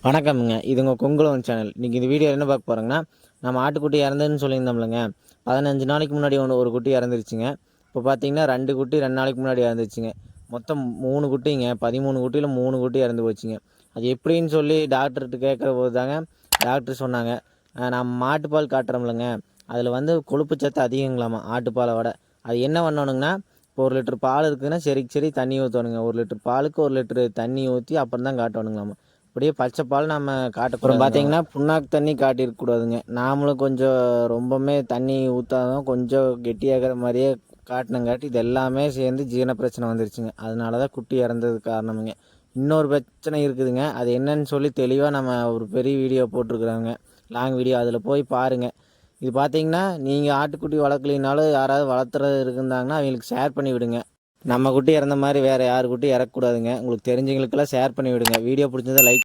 வணக்கம்ங்க. இது உங்கள் கொங்குலவன் சேனல். இன்றைக்கி இந்த வீடியோ என்ன பார்க்க போகிறோங்கன்னா, நம்ம ஆட்டுக்குட்டி இறந்ததுன்னு சொல்லியிருந்தோம்லங்க. 15 நாளைக்கு முன்னாடி ஒரு குட்டி இறந்துருச்சுங்க. இப்போ பார்த்தீங்கன்னா 2 குட்டி 2 நாளைக்கு முன்னாடி இறந்துருச்சுங்க. மொத்தம் 3 குட்டிங்க. 13 குட்டியில் 3 குட்டி இறந்து போச்சுங்க. அது எப்படின்னு சொல்லி டாக்டர்கிட்ட கேட்குற போது தாங்க டாக்டர் சொன்னாங்க, நம்ம மாட்டுப்பால் காட்டுறோம்லங்க, அதில் வந்து கொழுப்பு சத்து அதிகங்களாமா ஆட்டுப்பாலை விட. அது என்ன பண்ணணுங்கன்னா, இப்போ 1 லிட்டர் பால் இருக்குதுன்னா சரி தண்ணி ஊற்றணுங்க. 1 லிட்டர் பாலுக்கு 1 லிட்டரு தண்ணி ஊற்றி அப்புறம் தான் காட்டணுங்களாமா. அப்படியே பச்சை பால் நம்ம காட்டக்கூடாது. அப்புறம் பார்த்தீங்கன்னா புண்ணாக்கு தண்ணி காட்டியிருக்கக்கூடாதுங்க. நாமளும் கொஞ்சம் ரொம்பவுமே தண்ணி ஊற்றாதான் கொஞ்சம் கெட்டியாகிற மாதிரியே காட்டினங்காட்டி இது எல்லாமே சேர்ந்து ஜீரண பிரச்சனை வந்துருச்சுங்க. அதனால தான் குட்டி இறந்ததுக்கு காரணமுங்க. இன்னொரு பிரச்சனை இருக்குதுங்க. அது என்னன்னு சொல்லி தெளிவாக நம்ம ஒரு பெரிய வீடியோ போட்டிருக்குறோங்க, லாங் வீடியோ. அதில் போய் பாருங்கள். இது பார்த்தீங்கன்னா நீங்கள் ஆட்டுக்குட்டி வளர்க்கலினாலும் யாராவது வளர்த்துறது இருந்தாங்கன்னா அவங்களுக்கு ஷேர் பண்ணி விடுங்க. நம்ம குட்டி இறந்த மாதிரி வேறு யார் குட்டி இறக்கக்கூடாதுங்க. உங்களுக்கு தெரிஞ்சவங்களுக்கெல்லாம் ஷேர் பண்ணி விடுங்க. வீடியோ பிடிச்சதை லைக்